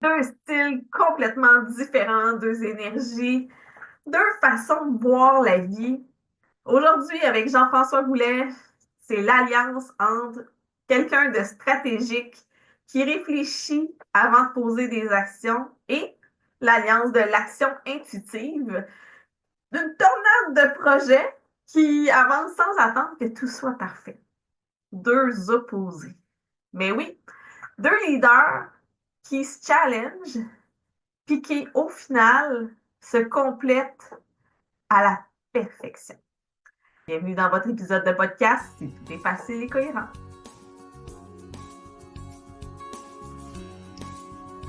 Deux styles complètement différents, deux énergies, deux façons de voir la vie. Aujourd'hui, avec Jean-François Boulet, c'est l'alliance entre quelqu'un de stratégique qui réfléchit avant de poser des actions et l'alliance de l'action intuitive, d'une tornade de projets qui avancent sans attendre que tout soit parfait. Deux opposés. Mais oui, deux leaders qui se challengent puis qui, au final, se complètent à la perfection. Bienvenue dans votre épisode de podcast, si tout est facile et cohérent.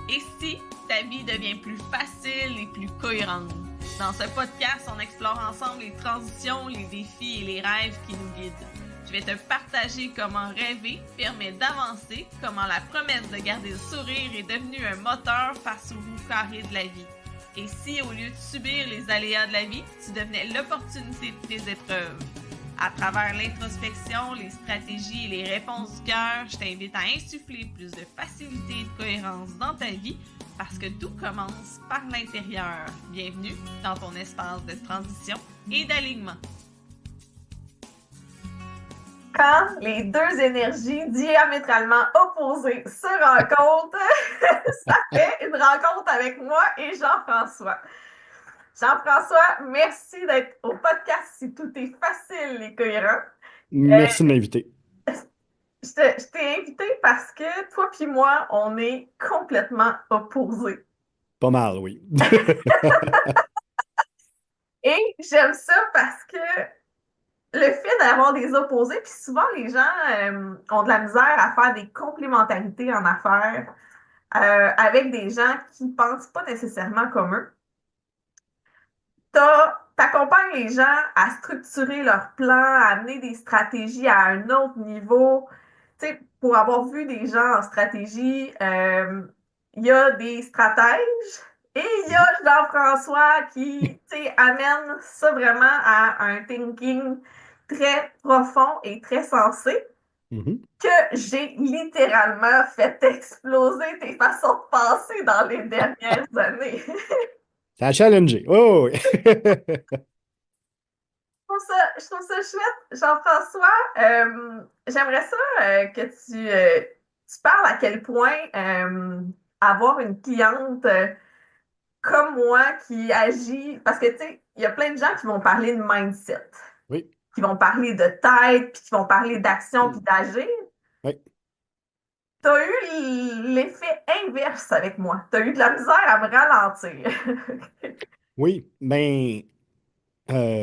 Et si ta vie devient plus facile et plus cohérente? Dans ce podcast, on explore ensemble les transitions, les défis et les rêves qui nous guident. Je vais te partager comment rêver permet d'avancer, comment la promesse de garder le sourire est devenue un moteur face aux roues carrées de la vie. Et si, au lieu de subir les aléas de la vie, tu devenais l'opportunité de tes épreuves. À travers l'introspection, les stratégies et les réponses du cœur, je t'invite à insuffler plus de facilité et de cohérence dans ta vie parce que tout commence par l'intérieur. Bienvenue dans ton espace de transition et d'alignement. Quand les deux énergies diamétralement opposées se rencontrent, ça fait une rencontre avec moi et Jean-François. Jean-François, merci d'être au podcast si tout est facile et cohérent. Merci de m'inviter. Je t'ai invité parce que toi puis moi, on est complètement opposés. Pas mal, oui. Et j'aime ça parce que le fait d'avoir des opposés, puis souvent les gens ont de la misère à faire des complémentarités en affaires avec des gens qui pensent pas nécessairement comme eux. T'accompagnes les gens à structurer leur plan, à amener des stratégies à un autre niveau. Tu sais, pour avoir vu des gens en stratégie, il y a des stratèges et il y a Mhm. Jean-François qui, tu sais, amène ça vraiment à un thinking très profond et très sensé Mhm. que j'ai littéralement fait exploser tes façons de penser dans les dernières années. Ça a challengé. Oh, oui. Je trouve ça chouette. Jean-François, j'aimerais ça que tu parles à quel point avoir une cliente comme moi qui agit, parce que tu sais, il y a plein de gens qui vont parler de mindset, Oui. qui vont parler de tête, puis qui vont parler d'action, puis d'agir. Oui. Tu as eu l'effet inverse avec moi. Tu as eu de la misère à me ralentir. Oui.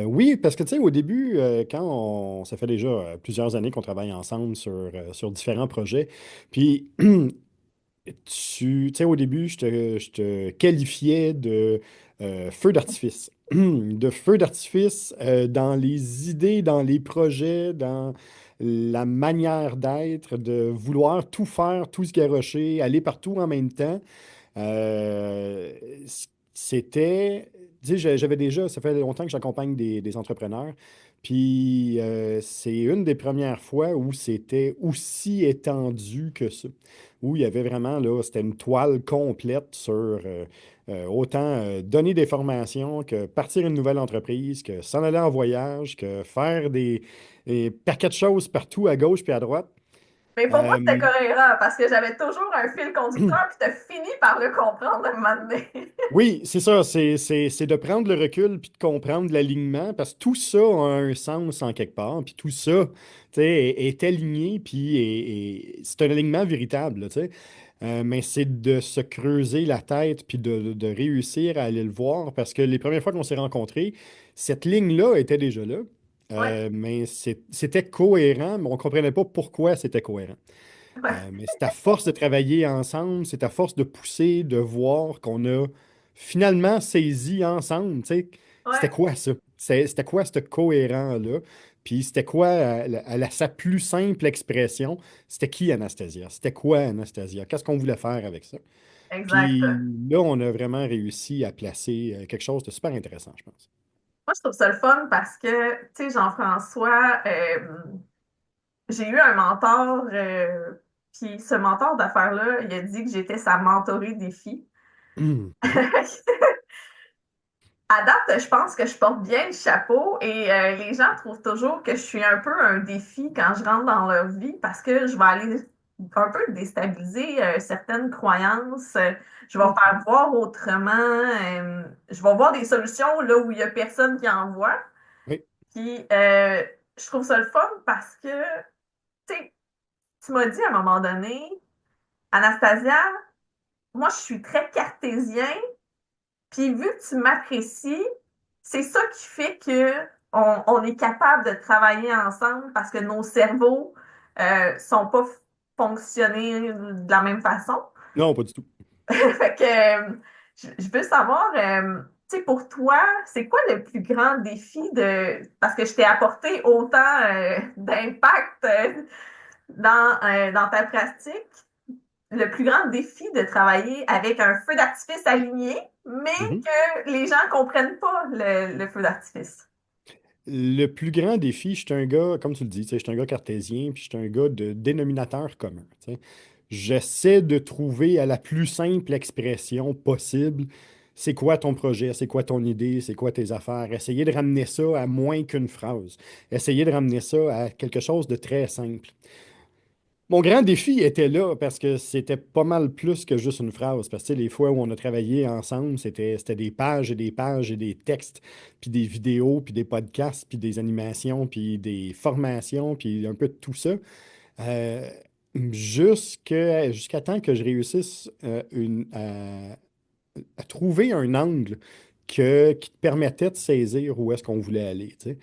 Oui, parce que tu sais, au début, ça fait déjà plusieurs années qu'on travaille ensemble sur différents projets. Puis, tu sais, au début, je te qualifiais de feu d'artifice. De feu d'artifice dans les idées, dans les projets, dans la manière d'être, de vouloir tout faire, tout se garrocher, aller partout en même temps. Euh, c'était, tu sais, j'avais déjà, ça fait longtemps que j'accompagne des entrepreneurs, puis c'est une des premières fois où c'était aussi étendu que ça, où il y avait vraiment, là, c'était une toile complète sur autant donner des formations que partir une nouvelle entreprise, que s'en aller en voyage, que faire des paquets de choses partout à gauche puis à droite. Mais pour moi, c'était Euh, cohérent parce que j'avais toujours un fil conducteur, puis tu as fini par le comprendre à un moment donné. Oui, c'est ça, c'est de prendre le recul puis de comprendre l'alignement parce que tout ça a un sens en quelque part, puis tout ça, tu sais, est aligné, puis c'est un alignement véritable, là, tu sais. Mais c'est de se creuser la tête puis de réussir à aller le voir parce que les premières fois qu'on s'est rencontrés, cette ligne-là était déjà là, Ouais, mais c'était cohérent, mais on ne comprenait pas pourquoi c'était cohérent. ouais, Mais c'est à force de travailler ensemble, c'est à force de pousser, de voir qu'on a finalement saisi ensemble, tu sais, c'était ouais. quoi ça? C'était quoi ce cohérent-là? Puis c'était quoi, sa plus simple expression, c'était qui Anastasia? C'était quoi Anastasia? Qu'est-ce qu'on voulait faire avec ça? Puis Exact. là, on a vraiment réussi à placer quelque chose de super intéressant, je pense. Moi, je trouve ça le fun parce que, tu sais, Jean-François, j'ai eu un mentor Puis ce mentor d'affaires-là, il a dit que j'étais sa mentorée défi. Mhm. À date, je pense que je porte bien le chapeau et les gens trouvent toujours que je suis un peu un défi quand je rentre dans leur vie parce que je vais aller un peu déstabiliser certaines croyances. Je vais faire voir autrement. Je vais voir des solutions là où il n'y a personne qui en voit. Oui. Puis je trouve ça le fun parce que, tu sais, tu m'as dit à un moment donné, Anastasia, moi je suis très cartésien, puis vu que tu m'apprécies, c'est ça qui fait que on est capable de travailler ensemble parce que nos cerveaux sont pas fonctionnés de la même façon. Non, pas du tout. Fait que je veux savoir, tu sais, pour toi, c'est quoi le plus grand défi de... Parce que je t'ai apporté autant d'impact dans ta pratique, le plus grand défi de travailler avec un feu d'artifice aligné, mais Mhm. que les gens comprennent pas le feu d'artifice. Le plus grand défi, je suis un gars, comme tu le dis, tu sais, je suis un gars cartésien, puis je suis un gars de dénominateur commun. Tu sais. J'essaie de trouver à la plus simple expression possible, c'est quoi ton projet, c'est quoi ton idée, c'est quoi tes affaires. Essayer de ramener ça à moins qu'une phrase. Essayer de ramener ça à quelque chose de très simple. Mon grand défi était là parce que c'était pas mal plus que juste une phrase. Parce que tu sais, les fois où on a travaillé ensemble, c'était des pages et des pages et des textes, puis des vidéos, puis des podcasts, puis des animations, puis des formations, puis un peu de tout ça. Euh, jusqu'à temps que je réussisse à trouver un angle qui te permettait de saisir où est-ce qu'on voulait aller. Tu sais.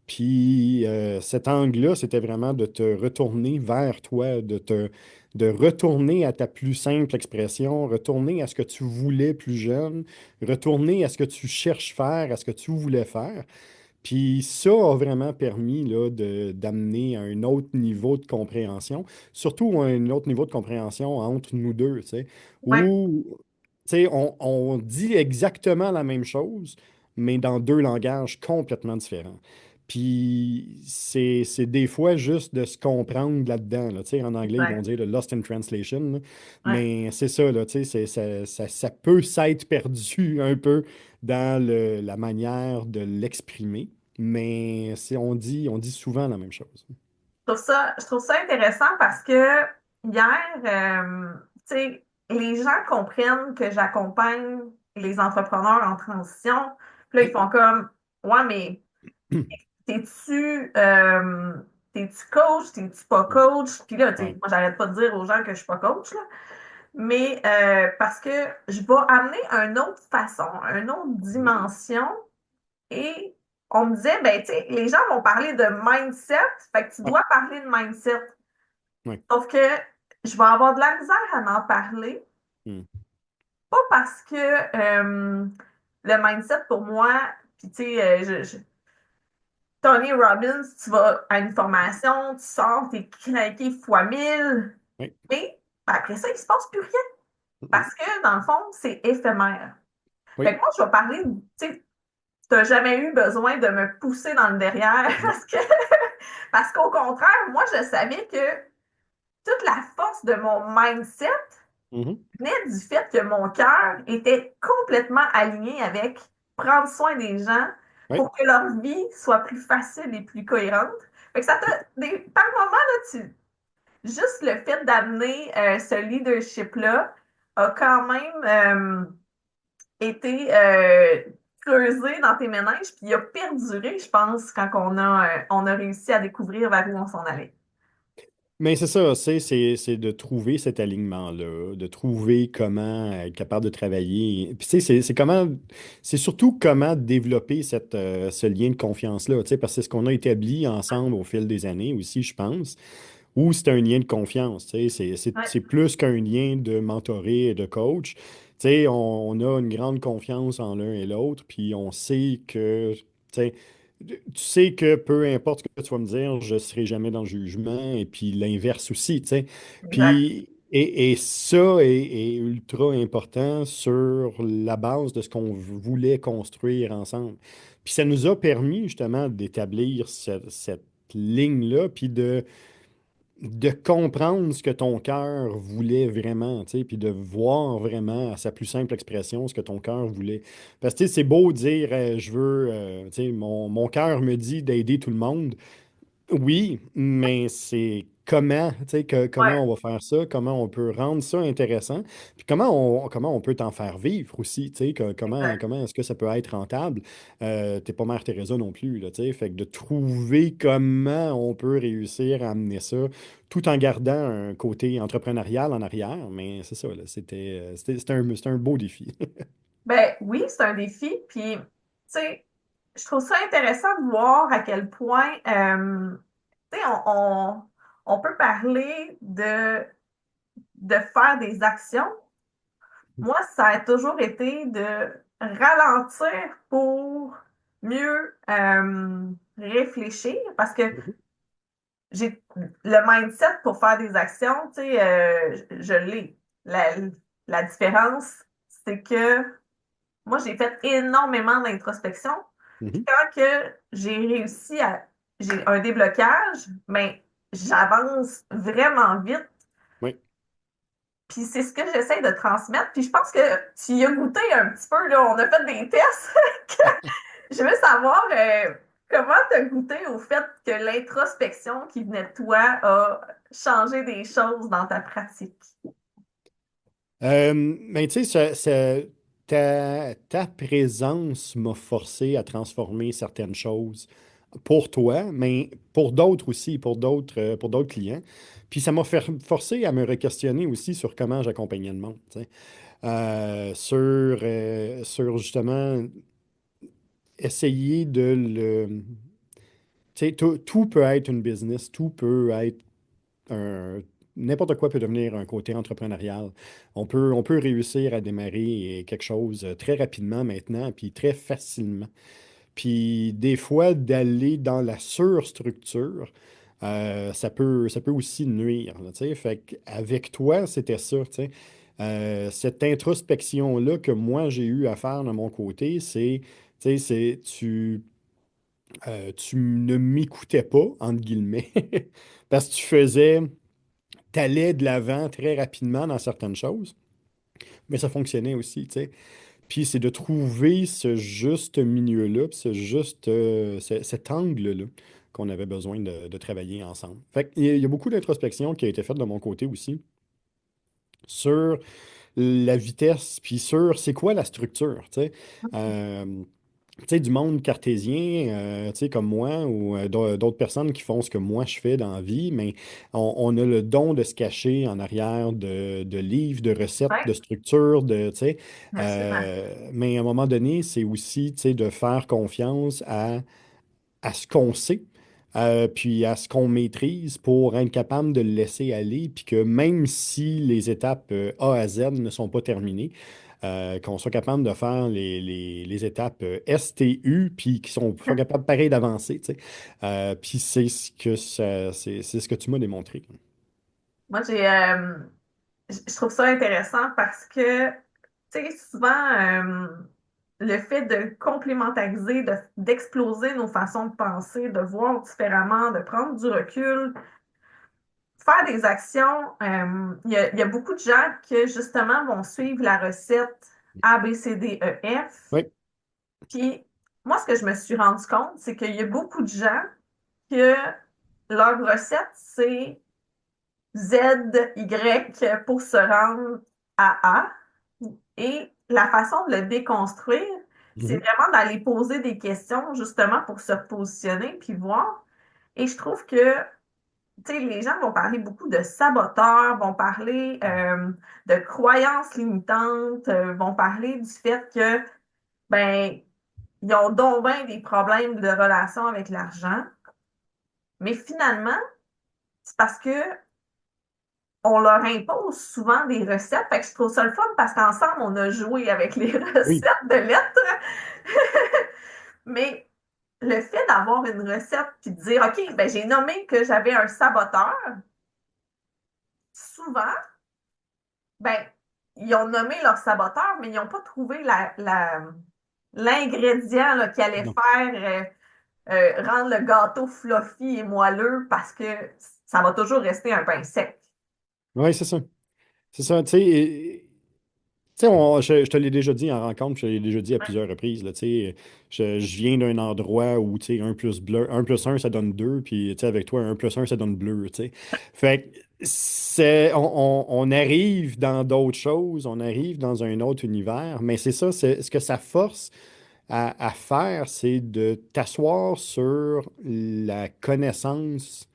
Puis cet angle-là, c'était vraiment de te retourner vers toi, de retourner à ta plus simple expression, retourner à ce que tu voulais plus jeune, retourner à ce que tu cherches faire, à ce que tu voulais faire. Puis ça a vraiment permis là, d'amener à un autre niveau de compréhension, surtout un autre niveau de compréhension entre nous deux, tu sais, Ouais, où tu sais, on dit exactement la même chose, mais dans deux langages complètement différents. Puis c'est des fois juste de se comprendre là-dedans. Là, tu sais, en anglais, ils vont exact. dire le lost in translation, là. Ouais. Mais c'est ça, là, tu sais, ça peut s'être perdu un peu dans la manière de l'exprimer, mais on dit souvent la même chose. Je trouve ça intéressant parce que hier, tu sais, les gens comprennent que j'accompagne les entrepreneurs en transition. Puis là, ils Oui. font comme, ouais, mais t'es-tu t'es-tu coach, t'es-tu pas Ouais. coach? Puis là, tu sais, Ouais. moi, j'arrête pas de dire aux gens que je suis pas coach, là. Mais parce que je vais amener une autre façon, une autre Mhm. dimension. Et on me disait, ben, tu sais, les gens vont parler de mindset, fait que tu Ouais. dois parler de mindset. Ouais. Sauf que je vais avoir de la misère à en parler, Mm. pas parce que le mindset pour moi, puis tu sais, Tony Robbins, tu vas à une formation, tu sors, t'es craqué fois 1000, Ouais. mais après ça, il se passe plus rien. Mhm. Parce que, dans le fond, c'est éphémère. Fait Oui. que moi, je vais parler, tu sais, tu n'as jamais eu besoin de me pousser dans le derrière Non. parce qu'au contraire, moi, je savais que toute la force de mon mindset Mhm. venait du fait que mon cœur était complètement aligné avec prendre soin des gens Oui. pour que leur vie soit plus facile et plus cohérente. Fait que par moment, là, juste le fait d'amener ce leadership-là a quand même été creusé dans tes méninges, puis il a perduré, je pense, quand on a réussi à découvrir vers où on s'en allait. Mais c'est ça, c'est de trouver cet alignement-là, de trouver comment être capable de travailler. Puis tu sais, c'est surtout comment développer ce lien de confiance-là, tu sais, parce que c'est ce qu'on a établi ensemble au fil des années aussi, je pense, où c'est un lien de confiance, tu sais, Ouais, c'est plus qu'un lien de mentorer et de coach. Tu sais, on a une grande confiance en l'un et l'autre, puis on sait que, tu sais, tu sais que peu importe ce que tu vas me dire, je ne serai jamais dans le jugement, et puis l'inverse aussi, tu sais. exact. Puis, et ça est ultra important sur la base de ce qu'on voulait construire ensemble. Puis ça nous a permis justement d'établir cette ligne-là, puis de comprendre ce que ton cœur voulait vraiment, tu sais, puis de voir vraiment à sa plus simple expression ce que ton cœur voulait. Parce que tu sais, c'est beau dire je veux, tu sais, mon cœur me dit d'aider tout le monde. Oui, mais c'est comment, tu sais, comment Ouais, on va faire ça, comment on peut rendre ça intéressant, puis comment on peut t'en faire vivre aussi, tu sais, exact. comment est-ce que ça peut être rentable. T'es pas Mère Teresa non plus, là, tu sais, fait que de trouver comment on peut réussir à amener ça tout en gardant un côté entrepreneurial en arrière, mais c'est ça, là, c'était un beau défi. Ben oui, c'est un défi. Puis, tu sais, je trouve ça intéressant de voir à quel point, tu sais, on peut parler de faire des actions. Moi, ça a toujours été de ralentir pour mieux réfléchir parce que j'ai le mindset pour faire des actions, tu sais, je l'ai. La différence, c'est que moi, j'ai fait énormément d'introspection. Puis Mhm. quand que j'ai un déblocage, ben, j'avance vraiment vite. Oui. Puis c'est ce que j'essaie de transmettre. Puis je pense que tu y as goûté un petit peu, là. On a fait des tests. Je veux savoir comment tu as goûté au fait que l'introspection qui venait de toi a changé des choses dans ta pratique. Mais tu sais, ta présence m'a forcé à transformer certaines choses pour toi, mais pour d'autres aussi, pour d'autres clients. Puis ça m'a forcé à me re-questionner aussi sur comment j'accompagnais le monde, tu sais. Sur justement essayer de le... Tu sais, tout peut être une business, tout peut être un- n'importe quoi peut devenir un côté entrepreneurial. On peut réussir à démarrer quelque chose très rapidement maintenant, puis très facilement. Puis des fois, d'aller dans la surstructure, ça peut aussi nuire, là, tu sais. Fait qu'avec toi, c'était ça, tu sais. Cette introspection-là que moi, j'ai eu à faire de mon côté, tu sais, tu ne m'écoutais pas, entre guillemets, parce que t'allais de l'avant très rapidement dans certaines choses, mais ça fonctionnait aussi, tu sais. Puis c'est de trouver ce juste milieu-là, puis cet angle-là qu'on avait besoin de travailler ensemble. Fait qu'il y a beaucoup d'introspection qui a été faite de mon côté aussi sur la vitesse, puis sur c'est quoi la structure, tu sais. Euh, Tu sais, du monde cartésien, tu sais, comme moi, ou d'autres personnes qui font ce que moi je fais dans la vie, mais on a le don de se cacher en arrière de livres, de recettes, de Ouais, structures, tu sais. absolument. Mais à un moment donné, c'est aussi, tu sais, de faire confiance à ce qu'on sait, puis à ce qu'on maîtrise pour être capable de le laisser aller, puis que même si les étapes A à Z ne sont pas terminées, qu'on soit capable de faire les étapes S, T, U, puis qu'ils soient capables pareil d'avancer, tu sais. Puis c'est ce que tu m'as démontré. Moi, je trouve ça intéressant parce que, tu sais, souvent, le fait de complémentariser, d'exploser nos façons de penser, de voir différemment, de prendre du recul, faire des actions, il y a beaucoup de gens qui, justement, vont suivre la recette A, B, C, D, E, F. Oui. Puis, moi, ce que je me suis rendu compte, c'est qu'il y a beaucoup de gens que leur recette, c'est Z, Y pour se rendre à A. Et la façon de le déconstruire, c'est Mhm. vraiment d'aller poser des questions justement pour se positionner puis voir. Et je trouve que, tu sais, les gens vont parler beaucoup de saboteurs, vont parler de croyances limitantes, vont parler du fait que, ben, ils ont donc bien des problèmes de relation avec l'argent. Mais finalement, c'est parce que on leur impose souvent des recettes. Fait que je trouve ça le fun parce qu'ensemble, on a joué avec les Oui. recettes de lettres. Mais le fait d'avoir une recette puis de dire, OK, ben, j'ai nommé que j'avais un saboteur, souvent, ben, ils ont nommé leur saboteur, mais ils n'ont pas trouvé l'ingrédient là, qui allait Non. faire rendre le gâteau fluffy et moelleux parce que ça va toujours rester un pain sec. Oui, c'est ça. C'est ça, tu sais. Je te l'ai déjà dit en rencontre, je te l'ai déjà dit à Ouais. plusieurs reprises, là, tu sais, je viens d'un endroit où, tu sais, un plus un ça donne 2 puis, tu sais, avec toi, un plus un ça donne bleu, tu sais. Fait que on arrive dans d'autres choses, on arrive dans un autre univers, mais c'est ça, c'est ce que ça force à faire, c'est de t'asseoir sur la connaissance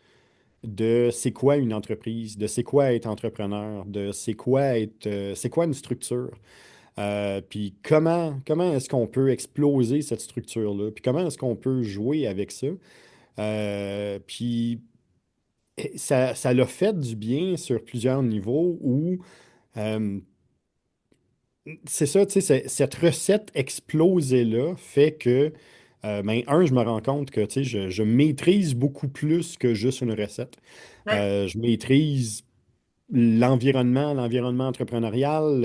de c'est quoi une entreprise, de c'est quoi être entrepreneur, de c'est quoi une structure. Puis comment est-ce qu'on peut exploser cette structure-là? Puis comment est-ce qu'on peut jouer avec ça? Puis ça l'a fait du bien sur plusieurs niveaux où euh, c'est ça, tu sais, cette recette explosée-là fait que, ben, je me rends compte que, tu sais, je maîtrise beaucoup plus que juste une recette. Ouais. Je maîtrise l'environnement entrepreneurial,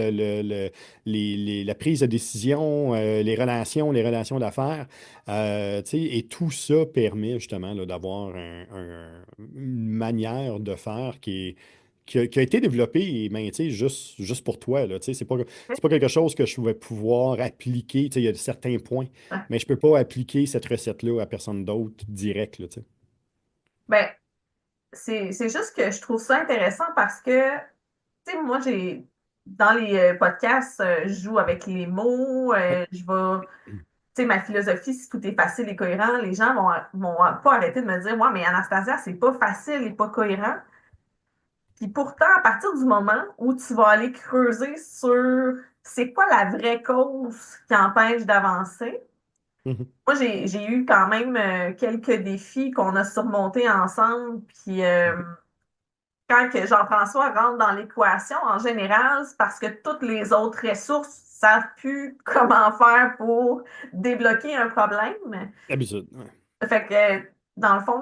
la prise de décision, les relations d'affaires, tu sais, et tout ça permet justement là, d'avoir une manière de faire qui a été développée, ben, tu sais, juste pour toi, là, tu sais, c'est pas quelque chose que je vais pouvoir appliquer, tu sais, il y a certains points, Ouais. mais je peux pas appliquer cette recette-là à personne d'autre direct, là, tu sais. Ben, c'est juste que je trouve ça intéressant parce que, tu sais, moi, dans les podcasts, je joue avec les mots, Ouais. tu sais, ma philosophie, si tout est facile et cohérent, les gens vont pas arrêter de me dire, ouais, mais Anastasia, c'est pas facile et pas cohérent. Puis pourtant, à partir du moment où tu vas aller creuser sur c'est quoi la vraie cause qui empêche d'avancer, Mhm. moi, j'ai eu quand même quelques défis qu'on a surmontés ensemble. Puis quand que Jean-François rentre dans l'équation, en général, c'est parce que toutes les autres ressources savent plus comment faire pour débloquer un problème. Habitude. Ouais. Fait que, dans le fond,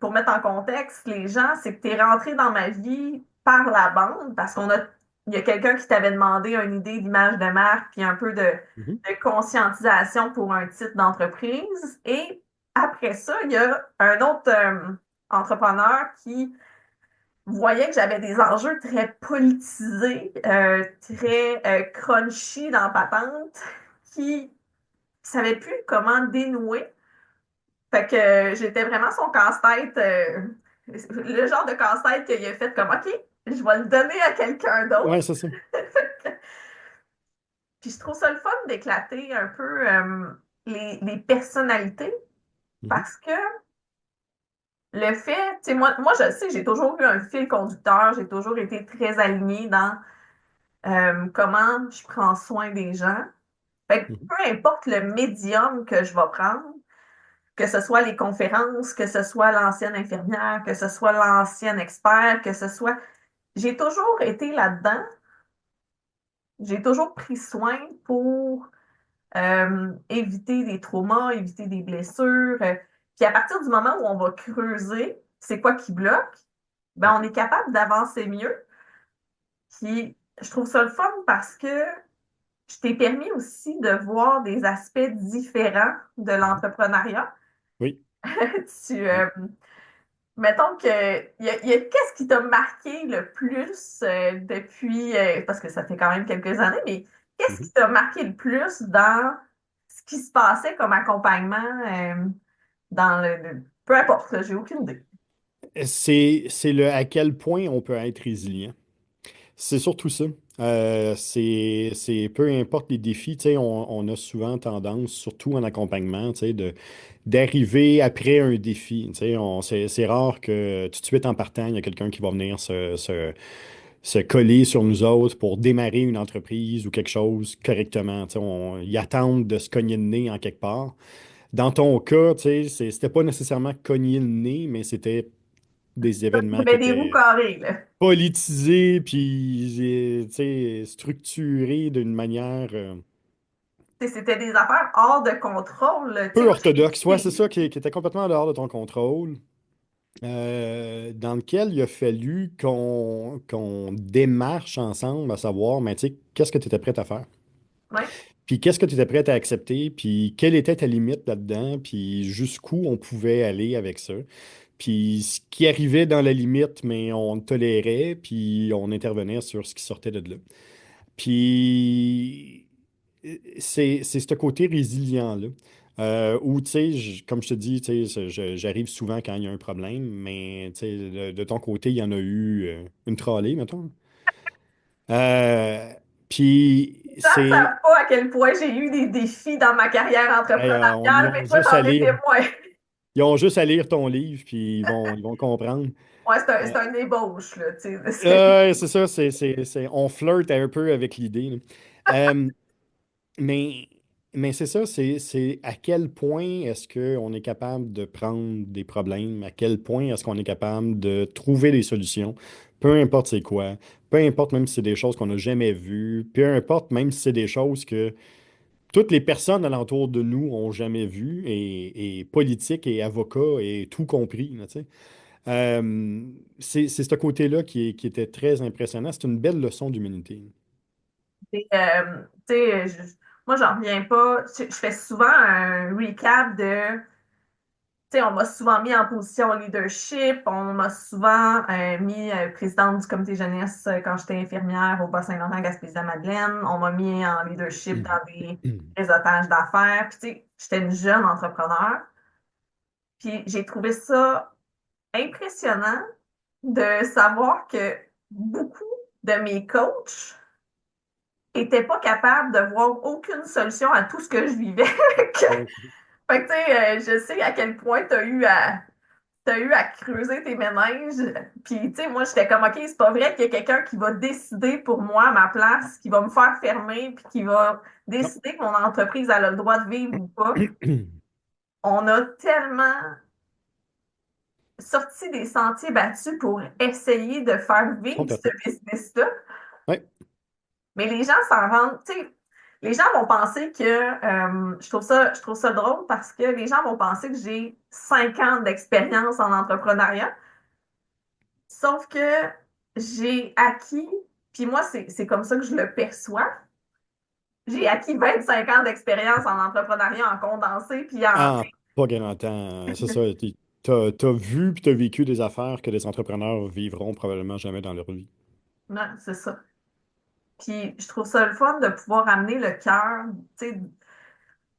pour mettre en contexte les gens, c'est que tu es rentré dans ma vie par la bande parce il y a quelqu'un qui t'avait demandé une idée d'image de marque puis un peu Mhm. de conscientisation pour un titre d'entreprise. Et après ça, il y a un autre entrepreneur qui voyait que j'avais des enjeux très politisés, très crunchy dans la patente, qui savait plus comment dénouer. Fait que j'étais vraiment son casse-tête, le genre de casse-tête qu'il a fait comme OK, je vais le donner à quelqu'un Ouais, d'autre. c'est ça. Puis je trouve ça le fun d'éclater un peu les personnalités Mhm. parce que le fait, tu sais, moi je sais, j'ai toujours eu un fil conducteur, j'ai toujours été très alignée dans comment je prends soin des gens. Fait que Mhm. peu importe le médium que je vais prendre, que ce soit les conférences, que ce soit l'ancienne infirmière, que ce soit l'ancienne expert, que ce soit... J'ai toujours été là-dedans. J'ai toujours pris soin pour éviter des traumas, éviter des blessures. Puis à partir du moment où on va creuser, c'est quoi qui bloque, ben Ouais. on est capable d'avancer mieux. Puis je trouve ça le fun parce que je t'ai permis aussi de voir des aspects différents de Mhm. l'entrepreneuriat. Oui. Tu, Oui. mettons que qu'est-ce qui t'a marqué le plus depuis parce que ça fait quand même quelques années, mais qu'est-ce Mhm. qui t'a marqué le plus dans ce qui se passait comme accompagnement dans peu importe, là, j'ai aucune idée. C'est le à quel point on peut être résilient. C'est surtout ça. C'est peu importe les défis, tu sais, on a souvent tendance, surtout en accompagnement, tu sais, d'arriver après un défi. Tu sais, c'est rare que tout de suite en partant, il y a quelqu'un qui va venir se coller sur nous autres pour démarrer une entreprise ou quelque chose correctement. Tu sais, ils attendent de se cogner le nez en quelque part. Dans ton cas, tu sais, c'était pas nécessairement cogner le nez, mais c'était des Il y événements qui avait des roues étaient carrées, là. politisés puis tu sais, structurés d'une manière Tu sais, c'était des affaires hors de contrôle, là. Tu sais, peu moi, j'ai orthodoxe. Ouais, c'est j'ai- ça qui était complètement en dehors de ton contrôle, dans lequel il a fallu qu'on démarche ensemble à savoir, mais tu sais, qu'est-ce que tu étais prêt à faire? ouais. Puis qu'est-ce que tu étais prêt à accepter? Puis quelle était ta limite là-dedans? Puis jusqu'où on pouvait aller avec ça? Puis ce qui arrivait dans la limite, mais on le tolérait, puis on intervenait sur ce qui sortait de là. Puis c'est ce côté résilient-là. Où, tu sais, comme je te dis, tu sais, j'arrive souvent quand il y a un problème, mais tu sais, de ton côté, il y en a eu une trolley, mettons. Euh, puis Les gens ne c'est, savent pas à quel point j'ai eu des défis dans ma carrière ils entrepreneuriale, mais ont toi, juste à t'en es lire, témoin. ils ont juste à lire ton livre, puis ils vont comprendre. Ouais, c'est Euh, un ébauche, là, tu sais. c'est ça, on flirte un peu avec l'idée, là. Euh, Mais, mais c'est ça, c'est à quel point est-ce qu'on est capable de prendre des problèmes, à quel point est-ce qu'on est capable de trouver des solutions, peu importe c'est quoi, peu importe même si c'est des choses qu'on n'a jamais vues, peu importe même si c'est des choses que toutes les personnes alentour de nous ont jamais vues, et politiques et avocats et tout compris, là, tu sais. C'est ce côté-là qui était très impressionnant. C'est une belle leçon d'humanité. Tu sais, moi, j'en reviens pas. Je fais souvent un recap de. Tu sais, on m'a souvent mis en position leadership, on m'a souvent mis présidente du comité jeunesse quand j'étais infirmière au Bas-Saint-Laurent, Gaspésie-Madeleine. On m'a mis en leadership dans des réseautages d'affaires. Puis, tu sais, j'étais une jeune entrepreneur. Puis, j'ai trouvé ça impressionnant de savoir que beaucoup de mes coachs n'étaient pas capables de voir aucune solution à tout ce que je vivais. Fait que, tu sais, je sais à quel point t'as eu à creuser tes méninges. Puis, tu sais, moi, j'étais comme, OK, c'est pas vrai qu'il y a quelqu'un qui va décider pour moi à ma place, qui va me faire fermer, puis qui va Non. décider que mon entreprise a le droit de vivre ou pas. On a tellement sorti des sentiers battus pour essayer de faire vivre ce Complètement. business-là. Ouais. Mais les gens s'en rendent, tu sais, les gens vont penser que, je trouve ça drôle parce que les gens vont penser que j'ai 5 ans d'expérience en entrepreneuriat. Sauf que j'ai acquis, puis moi, c'est comme ça que je le perçois. J'ai acquis 25 ans d'expérience en entrepreneuriat en condensé, puis en. Ah, pas grand temps. C'est ça. T'as vu puis t'as vécu des affaires que les entrepreneurs vivront probablement jamais dans leur vie. Non, c'est ça. Puis je trouve ça le fun de pouvoir amener le cœur. Tu sais,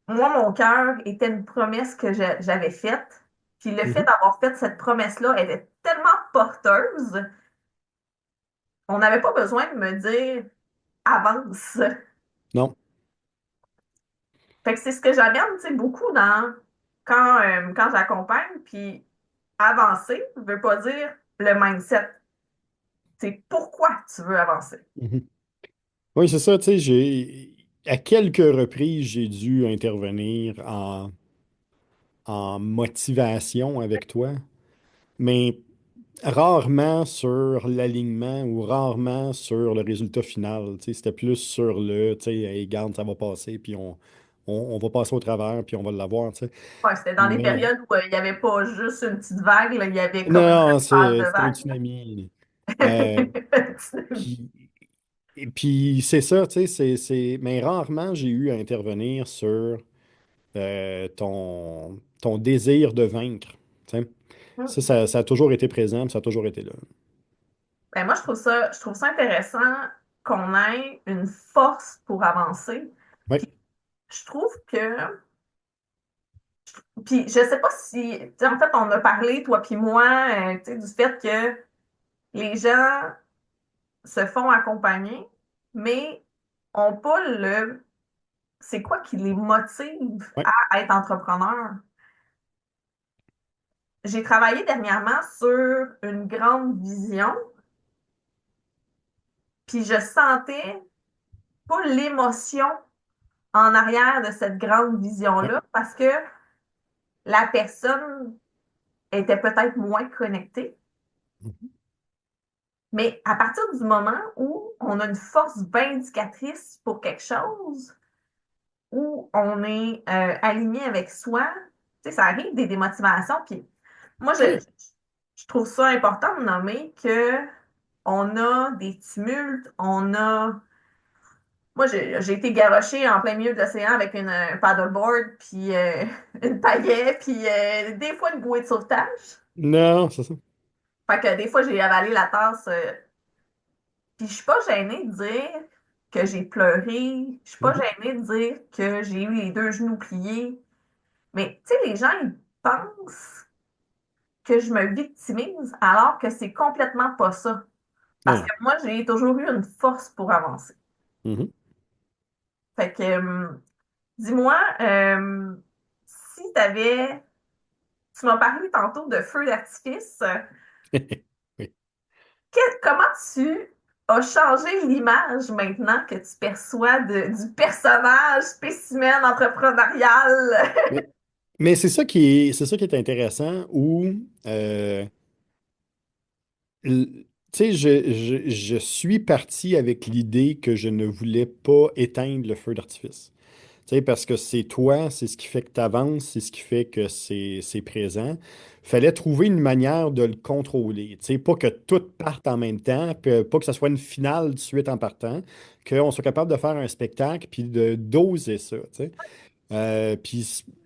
moi, mon cœur était une promesse que j'avais faite. Puis le fait Mhm. d'avoir fait cette promesse-là, elle est tellement porteuse, on n'avait pas besoin de me dire avance. Non. Fait que c'est ce que j'amène, tu sais, beaucoup dans quand j'accompagne, puis avancer ne veut pas dire le mindset. C'est pourquoi tu veux avancer. Mhm. Oui, c'est ça. Tu sais, à quelques reprises, j'ai dû intervenir en motivation avec toi, mais rarement sur l'alignement ou rarement sur le résultat final. Tu sais, c'était plus sur tu sais, hey, garde, ça va passer, puis on va passer au travers, puis on va l'avoir, tu sais. Ouais, c'était dans des Mais périodes où il n'y avait pas juste une petite vague, là, il y avait comme une non, phase de c'était un vague. tsunami. Euh, puis, et puis c'est ça, tu sais, mais rarement j'ai eu à intervenir sur ton désir de vaincre. Tu sais. Ça a toujours été présent, puis ça a toujours été là. Ben, moi, je trouve ça intéressant qu'on ait une force pour avancer. Oui. Puis je trouve que, puis je sais pas si, tu sais, en fait, on a parlé, toi puis moi, tu sais, du fait que les gens se font accompagner, mais ont pas c'est quoi qui les motive Oui. à être entrepreneur? J'ai travaillé dernièrement sur une grande vision, puis je sentais pas l'émotion en arrière de cette grande Oui. vision-là parce que la personne était peut-être moins connectée. Mais à partir du moment où on a une force vindicatrice pour quelque chose, où on est aligné avec soi, tu sais, ça arrive des démotivations. Puis moi, Oui. je trouve ça important de nommer que on a des tumultes, on a. Moi, j'ai été garochée en plein milieu de l'océan avec un paddleboard, puis une pagaie, puis des fois une bouée de sauvetage. Non, c'est ça. Fait que des fois, j'ai avalé la tasse. Puis je suis pas gênée de dire que j'ai pleuré. Je suis pas Mhm. gênée de dire que j'ai eu les deux genoux pliés. Mais tu sais, les gens, ils pensent que je me victimise alors que c'est complètement pas ça. Non, Parce que non. moi, j'ai toujours eu une force pour avancer. Mhm. Fait que, dis-moi, si t'avais, tu m'as parlé tantôt de feu d'artifice, Oui. comment tu as changé l'image maintenant que tu perçois du personnage spécimen entrepreneurial? Mais, mais c'est ça qui est intéressant où, euh, tu sais, je suis parti avec l'idée que je ne voulais pas éteindre le feu d'artifice. Tu sais, parce que c'est toi, c'est ce qui fait que tu avances, c'est ce qui fait que c'est présent. Fallait trouver une manière de le contrôler. Tu sais, pas que tout parte en même temps, pas que ce soit une finale de suite en partant, qu'on soit capable de faire un spectacle puis de doser ça. Tu sais.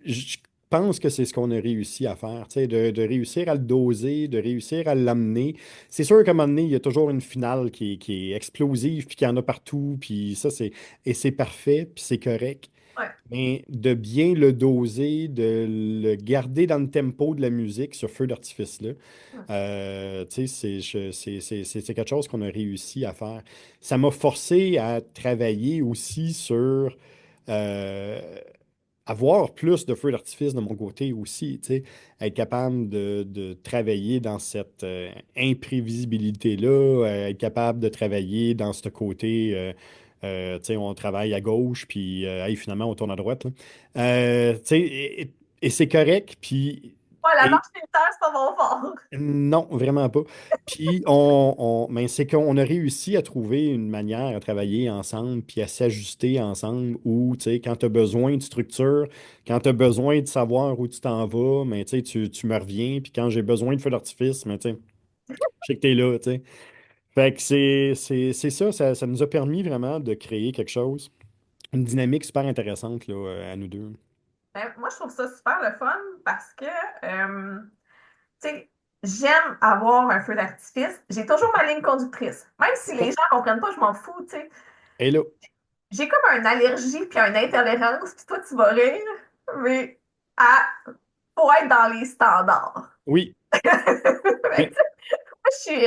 Je pense que c'est ce qu'on a réussi à faire, tu sais, de réussir à le doser, de réussir à l'amener. C'est sûr qu'à un moment donné, il y a toujours une finale qui est explosive, puis qu'il y en a partout, puis ça, et c'est parfait, puis c'est correct. Ouais, Mais de bien le doser, de le garder dans le tempo de la musique, ce feu d'artifice-là, ouais, tu sais, c'est quelque chose qu'on a réussi à faire. Ça m'a forcé à travailler aussi sur euh, avoir plus de feux d'artifice de mon côté aussi, tu sais, être capable de travailler dans cette imprévisibilité-là, être capable de travailler dans ce côté, tu sais, on travaille à gauche, puis hey, finalement, on tourne à droite, là. Tu sais, et c'est correct, puis ouais, la marche militaire, c'est pas mon fort. non, vraiment pas. Puis, mais c'est qu'on a réussi à trouver une manière à travailler ensemble, puis à s'ajuster ensemble, où, tu sais, quand tu as besoin de structure, quand tu as besoin de savoir où tu t'en vas, mais tu sais, tu me reviens, puis quand j'ai besoin de feu d'artifice, mais tu sais, je sais que tu es là, tu sais. Fait que c'est ça, ça nous a permis vraiment de créer quelque chose, une dynamique super intéressante, là, à nous deux. Ben, moi, je trouve ça super le fun parce que, tu sais, j'aime avoir un feu d'artifice. J'ai toujours ma ligne conductrice. Même si les Ouais. gens ne comprennent pas, je m'en fous, tu sais. Et là, J'ai comme une allergie puis une intolérance, puis toi, tu vas rire, mais à, pour être dans les standards. oui, Mais tu mais, sais, moi, je suis,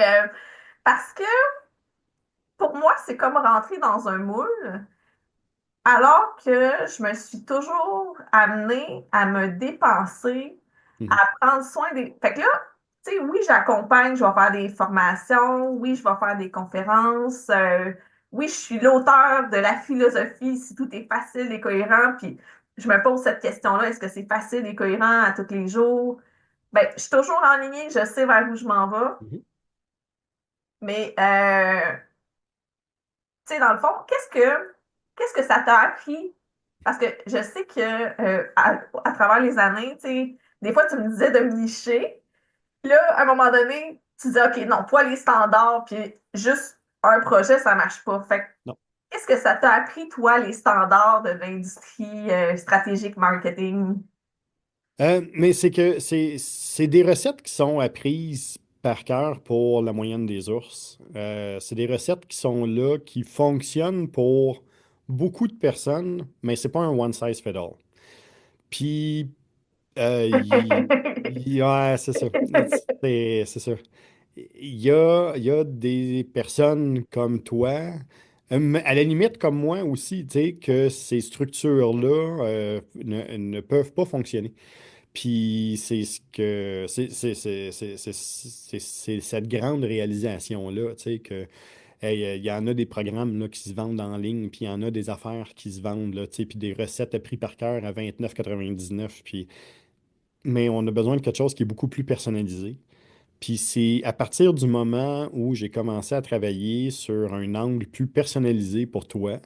parce que pour moi, c'est comme rentrer dans un moule. Alors que je me suis toujours amenée à me dépenser, mhm, à prendre soin des. Fait que là, tu sais, oui, j'accompagne, je vais faire des formations, oui, je vais faire des conférences, oui, je suis l'auteur de la philosophie, si tout est facile et cohérent, puis je me pose cette question-là, est-ce que c'est facile et cohérent à tous les jours? Ben, je suis toujours en ligne, je sais vers où je m'en vais, mhm, mais tu sais, dans le fond, qu'est-ce que ça t'a appris? Parce que je sais que à travers les années, tu sais, des fois, tu me disais de me nicher. Puis là, à un moment donné, tu dis, OK, non, pas les standards, puis juste un projet, ça marche pas. Fait que, non. qu'est-ce que ça t'a appris, toi, les standards de l'industrie stratégique marketing? Mais c'est que c'est des recettes qui sont apprises par cœur pour la moyenne des ours. C'est des recettes qui sont là, qui fonctionnent pour beaucoup de personnes, mais c'est pas un one size fit all. Puis, ouais, c'est ça. C'est ça. Il y a des personnes comme toi, à la limite comme moi aussi, tu sais, que ces structures-là ne peuvent pas fonctionner. Puis c'est ce que c'est cette grande réalisation-là, tu sais, que hey, il y en a des programmes là, qui se vendent en ligne, puis il y en a des affaires qui se vendent, là, tu sais, puis des recettes à prix par cœur à 29,99. Puis mais on a besoin de quelque chose qui est beaucoup plus personnalisé. Puis c'est à partir du moment où j'ai commencé à travailler sur un angle plus personnalisé pour toi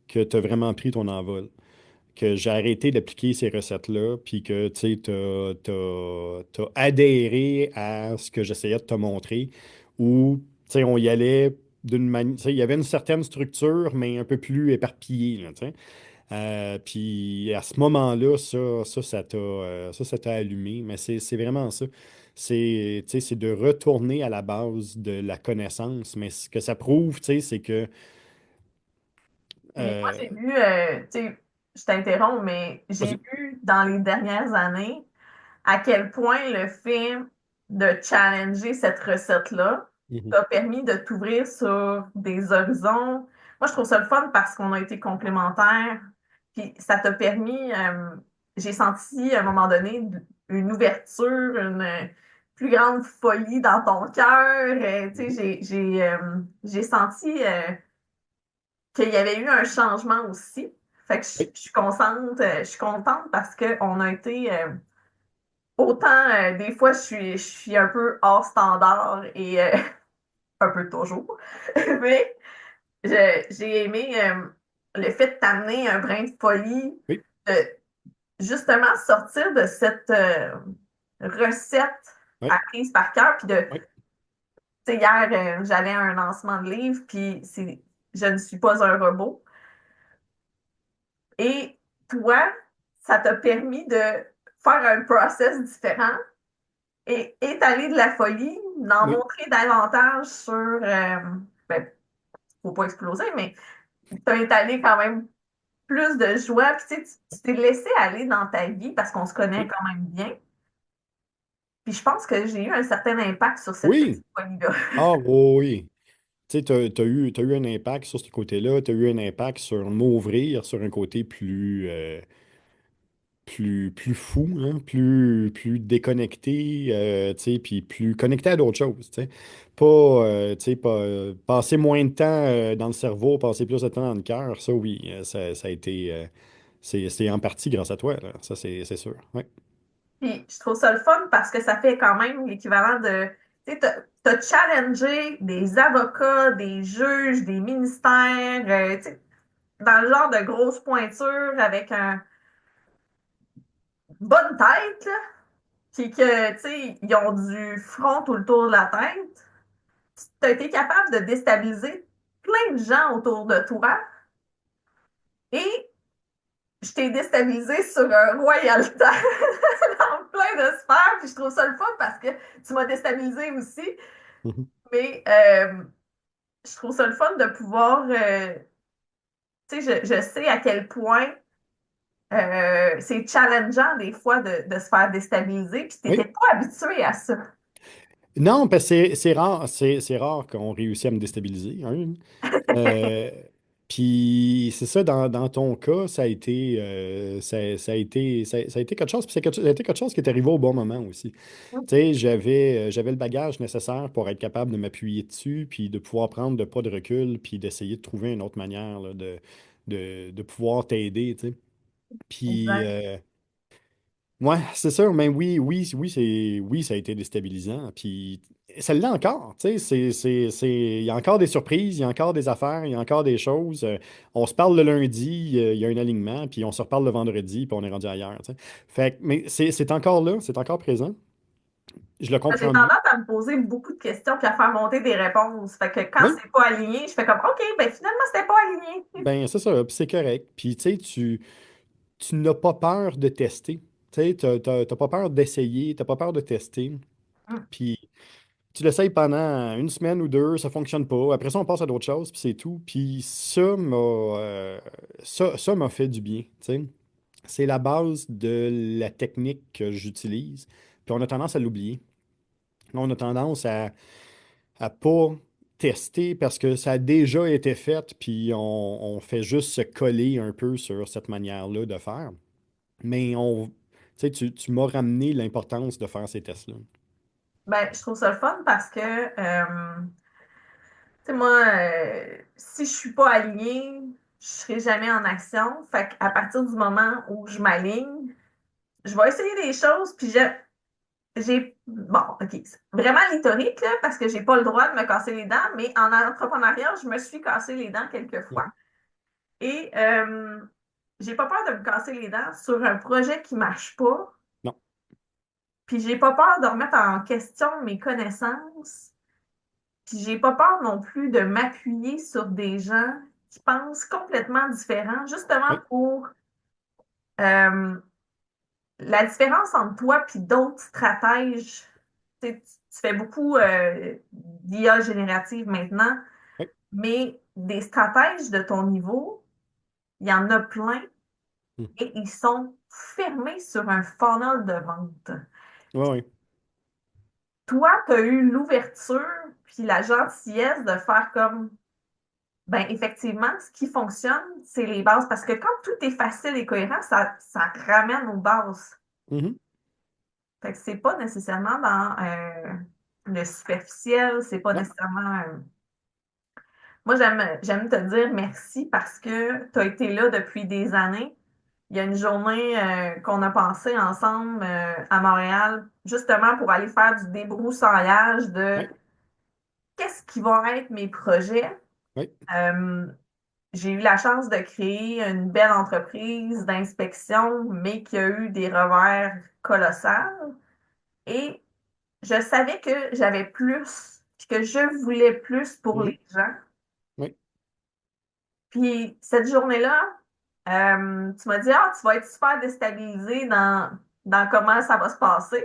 que tu as vraiment pris ton envol, que j'ai arrêté d'appliquer ces recettes-là, puis que tu sais, t'as adhéré à ce que j'essayais de te montrer, où tu sais, on y allait d'une manière, il y avait une certaine structure, mais un peu plus éparpillée, là, tu sais. Puis à ce moment-là, ça t'a allumé, mais c'est vraiment ça. C'est, tu sais, c'est de retourner à la base de la connaissance. Mais ce que ça prouve, tu sais, c'est que Mais moi, euh, j'ai vu, tu sais, je t'interromps, mais j'ai vas-y. vu dans les dernières années à quel point le fait de challenger cette recette-là Mhm. t'a permis de t'ouvrir sur des horizons. Moi, je trouve ça le fun parce qu'on a été complémentaires. Puis ça t'a permis, j'ai senti à un moment donné une ouverture, une plus grande folie dans ton cœur. Tu sais, Mhm. j'ai senti qu'il y avait eu un changement aussi. Fait que Oui, je suis contente parce qu'on a été autant des fois je suis un peu hors standard et un peu toujours, mais j'ai aimé le fait de t'amener un brin de folie, oui, de justement sortir de cette recette oui, apprise par cœur, puis de, oui, tu sais, hier, j'allais à un lancement de livre, puis je ne suis pas un robot. Et toi, ça t'a permis de faire un process différent et étaler de la folie, d'en oui. montrer davantage sur. Ben, faut pas exploser, mais t'as étalé quand même plus de joie. Puis tu sais, tu t'es laissé aller dans ta vie parce qu'on se connaît Oui. quand même bien. Puis je pense que j'ai eu un certain impact sur cette Oui. petite folie-là. Ah, oui, oui. Tu sais, t'as eu un impact sur ce côté-là, tu as eu un impact sur m'ouvrir sur un côté plus fou, hein, plus déconnecté, tu sais, puis plus connecté à d'autres choses, tu sais. Pas, tu sais, pas, passer moins de temps dans le cerveau, passer plus de temps dans le cœur, ça, oui, ça a été, c'est en partie grâce à toi, là. Ça, c'est sûr. Ouais. Puis je trouve ça le fun parce que ça fait quand même l'équivalent de. Tu sais, t'as challengé des avocats, des juges, des ministères, tu sais, dans le genre de grosses pointures avec un bonne tête, là, puis que, tu sais, ils ont du front tout le tour de la tête. Tu as été capable de déstabiliser plein de gens autour de toi et je t'ai déstabilisé sur un royal temps dans plein de sphères, puis je trouve ça le fun parce que tu m'as déstabilisé aussi, Mhm. mais je trouve ça le fun de pouvoir, tu sais, je sais à quel point c'est challengeant des fois de se faire déstabiliser, puis tu n'étais Oui. pas habitué à ça. Non, parce que c'est rare qu'on réussisse à me déstabiliser, hein. Euh, Puis c'est ça, dans ton cas, ça a été quelque chose, puis ça a été quelque chose qui est arrivé au bon moment aussi. Tu sais, j'avais le bagage nécessaire pour être capable de m'appuyer dessus, puis de pouvoir prendre de pas de recul, puis d'essayer de trouver une autre manière là, de pouvoir t'aider, tu sais. Puis, Exact. ouais, c'est sûr, mais oui, ça a été déstabilisant. Puis, ça l'est encore, tu sais, il y a encore des surprises, il y a encore des affaires, il y a encore des choses. On se parle le lundi, il y a un alignement, puis on se reparle le vendredi, puis on est rendu ailleurs, tu sais. Fait que, mais c'est encore là, c'est encore présent. Je le J'ai comprends mieux. tendance à me poser beaucoup de questions puis à faire monter des réponses. Fait que quand Oui, c'est pas aligné, je fais comme OK, ben finalement, c'était pas aligné. ben c'est ça, puis c'est correct. Puis, tu sais, tu n'as pas peur de tester. Tu sais, t'as pas peur d'essayer, t'as pas peur de tester. Mm. Puis, tu l'essayes pendant une semaine ou deux, ça fonctionne pas. Après ça, on passe à d'autres choses, puis c'est tout. Puis ça m'a fait du bien, tu sais. C'est la base de la technique que j'utilise. Puis on a tendance à l'oublier. On a tendance à pas tester parce que ça a déjà été fait, puis on fait juste se coller un peu sur cette manière-là de faire. Mais tu sais, tu m'as ramené l'importance de faire ces tests-là. Ben, je trouve ça le fun parce que, tu sais, moi, si je suis pas alignée, je serai jamais en action. Fait qu'à partir du moment où je m'aligne, je vais essayer des choses, puis bon, OK, c'est vraiment littorique, là, parce que j'ai pas le droit de me casser les dents, mais en entrepreneuriat, je me suis cassé les dents quelques fois. Mhm. Et j'ai pas peur de me casser les dents sur un projet qui marche pas. Non, Puis j'ai pas peur de remettre en question mes connaissances. Puis j'ai pas peur non plus de m'appuyer sur des gens qui pensent complètement différent, justement oui, pour euh, la différence entre toi et d'autres stratèges. tu fais beaucoup d'IA générative maintenant, Oui, mais des stratèges de ton niveau, il y en a plein oui, et ils sont fermés sur un funnel de vente. oui, Toi, tu as eu l'ouverture puis la gentillesse de faire comme, ben effectivement, ce qui fonctionne, c'est les bases. Parce que quand tout est facile et cohérent, ça ramène aux bases. mhm, Fait que c'est pas nécessairement dans le superficiel, c'est pas non, nécessairement. Moi, j'aime te dire merci parce que tu as été là depuis des années. Il y a une journée qu'on a passée ensemble à Montréal, justement pour aller faire du débroussaillage de oui, qu'est-ce qui vont être mes projets. oui, Euh, j'ai eu la chance de créer une belle entreprise d'inspection, mais qui a eu des revers colossaux. Et je savais que j'avais plus, puis que je voulais plus pour mhm, les gens. oui, Puis cette journée-là, tu m'as dit, ah, tu vas être super déstabilisé dans comment ça va se passer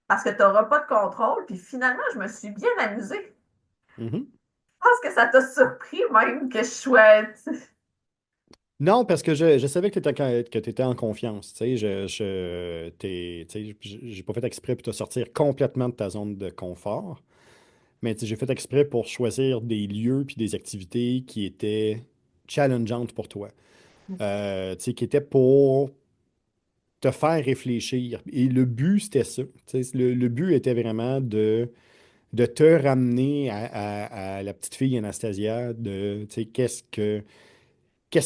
parce que tu n'auras pas de contrôle. Puis finalement, je me suis bien amusée. mhm. Je pense que ça t'a surpris même que je sois. Non, parce que je savais que tu étais en confiance. Tu sais, tu sais, j'ai pas fait exprès pour te sortir complètement de ta zone de confort, mais tu sais, j'ai fait exprès pour choisir des lieux puis des activités qui étaient challengeantes pour toi. Tu sais, qui étaient pour te faire réfléchir. Et le but, c'était ça. Tu sais, le but était vraiment de te ramener à la petite fille Anastasia, tu sais, qu'est-ce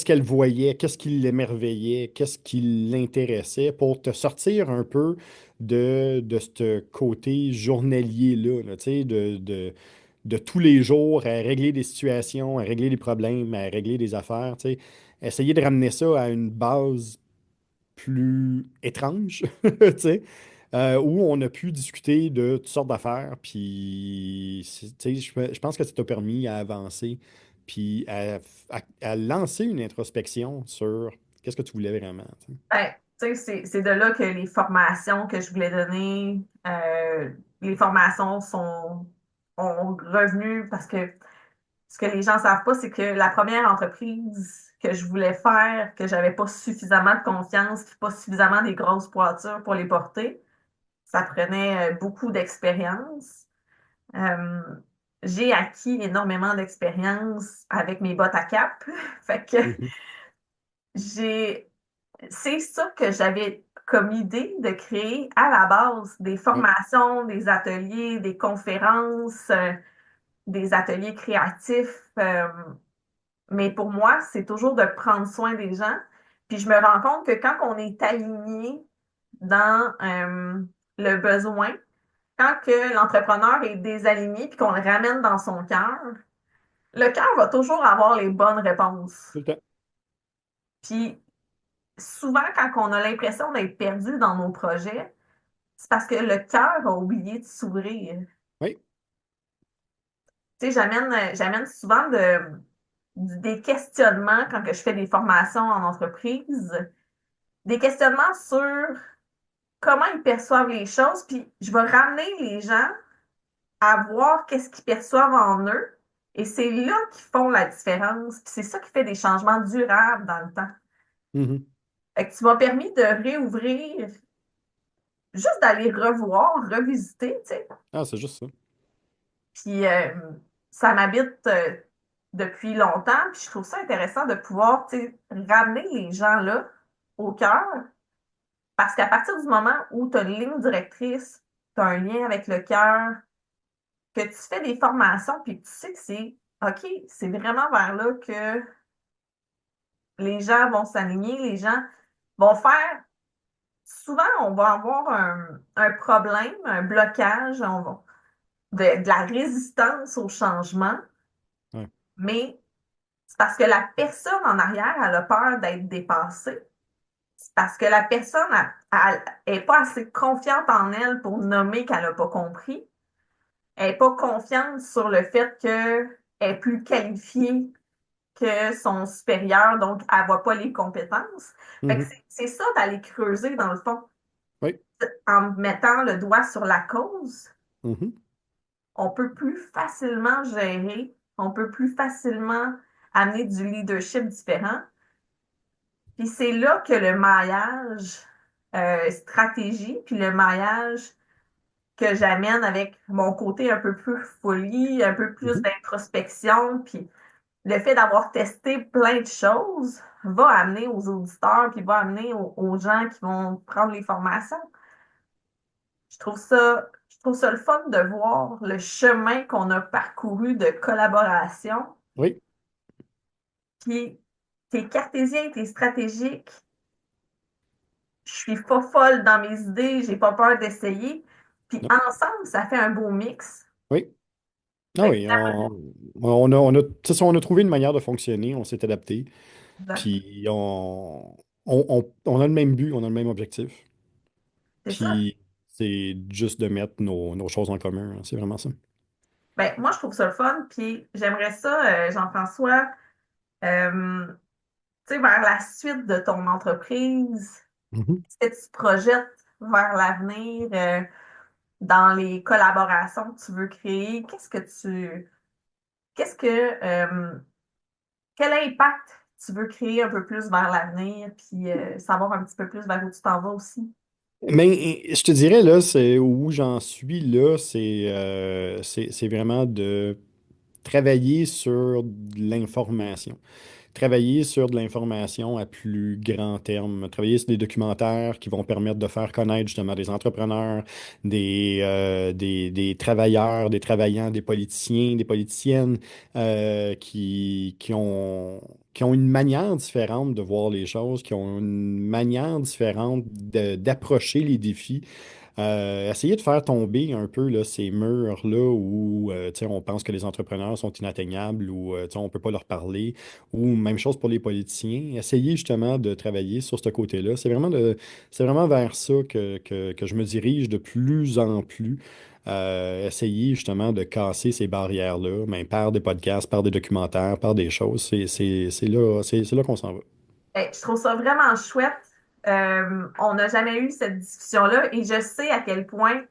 qu'elle voyait, qu'est-ce qui l'émerveillait, qu'est-ce qui l'intéressait pour te sortir un peu de ce côté journalier-là, là, tu sais, de tous les jours à régler des situations, à régler des problèmes, à régler des affaires, tu sais. Essayer de ramener ça à une base plus étrange, tu sais, où on a pu discuter de toutes sortes d'affaires, puis, tu sais, je pense que ça t'a permis à avancer, puis à lancer une introspection sur qu'est-ce que tu voulais vraiment, tu sais. Ben, tu sais, c'est de là que les formations que je voulais donner, les formations ont revenu parce que ce que les gens savent pas, c'est que la première entreprise que je voulais faire, que j'avais pas suffisamment de confiance, pas suffisamment des grosses pointures pour les porter, ça prenait beaucoup d'expérience. Euh, j'ai acquis énormément d'expérience avec mes bottes à cap. Fait que Mhm. j'ai, c'est ça que j'avais comme idée de créer à la base des Oui. formations, des ateliers, des conférences, des ateliers créatifs. Mais pour moi, c'est toujours de prendre soin des gens. Puis je me rends compte que quand on est aligné dans le besoin, quand que l'entrepreneur est désaligné puis qu'on le ramène dans son cœur, le cœur va toujours avoir les bonnes réponses. Tout le temps. Puis souvent, quand on a l'impression d'être perdu dans nos projets, c'est parce que le cœur a oublié de s'ouvrir. Oui. Tu sais, j'amène souvent des questionnements quand que je fais des formations en entreprise, des questionnements sur comment ils perçoivent les choses, puis je vais ramener les gens à voir qu'est-ce qu'ils perçoivent en eux, et c'est là qu'ils font la différence, puis c'est ça qui fait des changements durables dans le temps. Mhm. Fait que tu m'as permis de réouvrir, juste d'aller revoir, revisiter, tu sais. Ah, c'est juste ça. Puis ça m'habite depuis longtemps, puis je trouve ça intéressant de pouvoir, tu sais, ramener les gens là au cœur, parce qu'à partir du moment où tu as une ligne directrice, tu as un lien avec le cœur, que tu fais des formations, puis tu sais que c'est OK, c'est vraiment vers là que les gens vont s'aligner, les gens vont faire. Souvent, on va avoir un problème, un blocage, de la résistance au changement, Ouais. mais c'est parce que la personne en arrière, elle a peur d'être dépassée. C'est parce que la personne est pas assez confiante en elle pour nommer qu'elle n'a pas compris. Elle n'est pas confiante sur le fait qu'elle est plus qualifiée que son supérieur, donc elle voit pas les compétences. Fait que Mhm. c'est ça d'aller creuser dans le fond, Oui. en mettant le doigt sur la cause. Mhm. On peut plus facilement gérer, on peut plus facilement amener du leadership différent. Puis c'est là que le maillage stratégie, puis le maillage que j'amène avec mon côté un peu plus folie, un peu plus Mhm. d'introspection, puis le fait d'avoir testé plein de choses va amener aux auditeurs, puis va amener aux gens qui vont prendre les formations. Je trouve ça le fun de voir le chemin qu'on a parcouru de collaboration, Oui. puis t'es cartésien, t'es stratégique, je suis pas folle dans mes idées, j'ai pas peur d'essayer, puis Non. ensemble, ça fait un beau mix. Oui. Ah Fait que oui, c'est ça, on a trouvé une manière de fonctionner, on s'est adapté, puis on a le même but, on a le même objectif. c'est ça. Puis c'est juste de mettre nos choses en commun, hein. C'est vraiment ça. Ben, moi, je trouve ça le fun, puis j'aimerais ça, Jean-François, euh, tu sais, vers la suite de ton entreprise, Mhm. est-ce que tu te projettes vers l'avenir, dans les collaborations que tu veux créer? Qu'est-ce que, quel impact tu veux créer un peu plus vers l'avenir, puis savoir un petit peu plus vers où tu t'en vas aussi? Mais je te dirais, là, c'est où j'en suis, là, c'est vraiment de travailler sur de l'information. Travailler sur de l'information à plus grand terme, travailler sur des documentaires qui vont permettre de faire connaître justement des entrepreneurs, des travailleurs, des travaillants, des politiciens, des politiciennes qui ont une manière différente de voir les choses, qui ont une manière différente d'approcher les défis. Essayer de faire tomber un peu là, ces murs-là où tu sais, on pense que les entrepreneurs sont inatteignables ou tu sais, on ne peut pas leur parler, ou même chose pour les politiciens. Essayer justement de travailler sur ce côté-là. C'est vraiment vers ça que je me dirige de plus en plus. Essayer justement de casser ces barrières-là, mais par des podcasts, par des documentaires, par des choses. C'est là qu'on s'en va. Ben, je trouve ça vraiment chouette. On n'a jamais eu cette discussion-là et je sais à quel point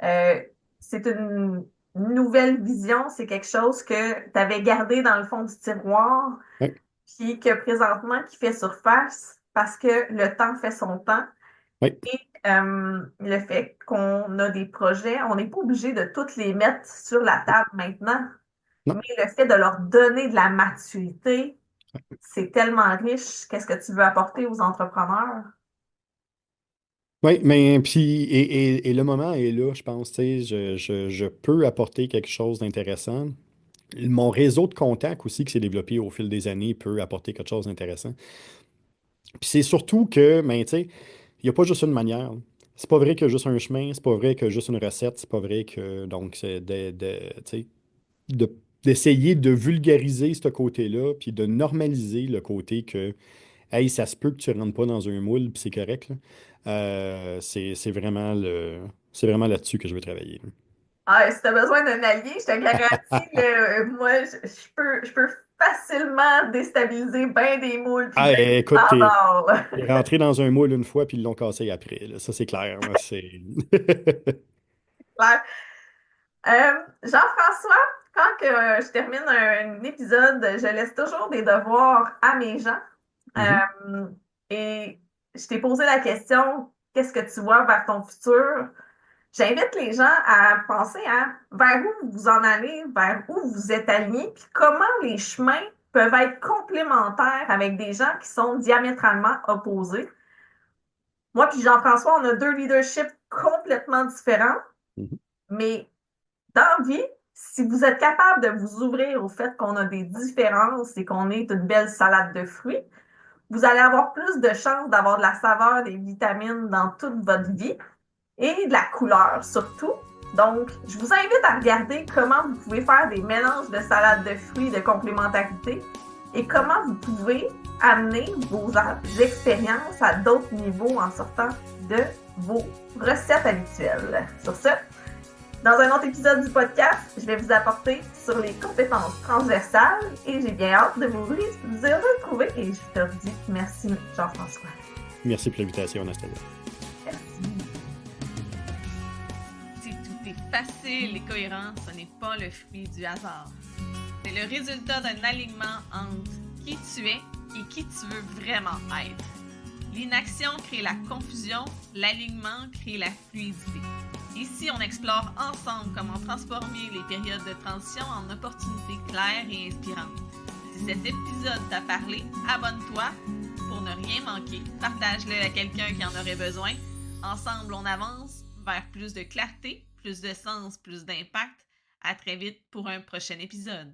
euh, c'est une nouvelle vision, c'est quelque chose que tu avais gardé dans le fond du tiroir, Oui, puis que présentement qui fait surface parce que le temps fait son temps oui, et le fait qu'on a des projets, on n'est pas obligé de toutes les mettre sur la table maintenant, non. mais le fait de leur donner de la maturité, c'est tellement riche. Qu'est-ce que tu veux apporter aux entrepreneurs? Oui, mais puis, et le moment est là, je pense, tu sais, je peux apporter quelque chose d'intéressant. Mon réseau de contacts aussi qui s'est développé au fil des années peut apporter quelque chose d'intéressant. Puis c'est surtout que, ben, tu sais, il n'y a pas juste une manière. C'est pas vrai qu'il y a juste un chemin, c'est pas vrai qu'il y a juste une recette, c'est pas vrai que, donc, c'est tu sais, d'essayer de vulgariser ce côté-là, puis de normaliser le côté que hey, ça se peut que tu ne rentres pas dans un moule, puis c'est correct, là. C'est vraiment là-dessus que je veux travailler, là. Ah, si tu as besoin d'un allié, je te garantis, là, moi, je peux facilement déstabiliser bien des moules puis Ah, bien des écoute, standards. t'es rentré dans un moule une fois, puis ils l'ont cassé après, là. Ça, c'est clair, là, c'est... Claire. Jean-François, quand que, je termine un épisode, je laisse toujours des devoirs à mes gens. Mhm. Et je t'ai posé la question, qu'est-ce que tu vois vers ton futur? J'invite les gens à penser à vers où vous en allez, vers où vous êtes alignés, puis comment les chemins peuvent être complémentaires avec des gens qui sont diamétralement opposés. Moi puis Jean-François, on a deux leaderships complètement différents, Mhm. mais dans la vie, si vous êtes capable de vous ouvrir au fait qu'on a des différences et qu'on est une belle salade de fruits, vous allez avoir plus de chances d'avoir de la saveur, des vitamines dans toute votre vie et de la couleur surtout. Donc, je vous invite à regarder comment vous pouvez faire des mélanges de salade de fruits de complémentarité et comment vous pouvez amener vos expériences à d'autres niveaux en sortant de vos recettes habituelles. Sur ce, dans un autre épisode du podcast, je vais vous apporter sur les compétences transversales et j'ai bien hâte de vous retrouver et je te dis merci Jean-François. Merci pour l'invitation, Anastasia. Merci. C'est tout. facile et cohérent, ce n'est pas le fruit du hasard. C'est le résultat d'un alignement entre qui tu es et qui tu veux vraiment être. L'inaction crée la confusion, l'alignement crée la fluidité. Ici, on explore ensemble comment transformer les périodes de transition en opportunités claires et inspirantes. Si cet épisode t'a parlé, abonne-toi pour ne rien manquer. Partage-le à quelqu'un qui en aurait besoin. Ensemble, on avance vers plus de clarté, plus de sens, plus d'impact. À très vite pour un prochain épisode.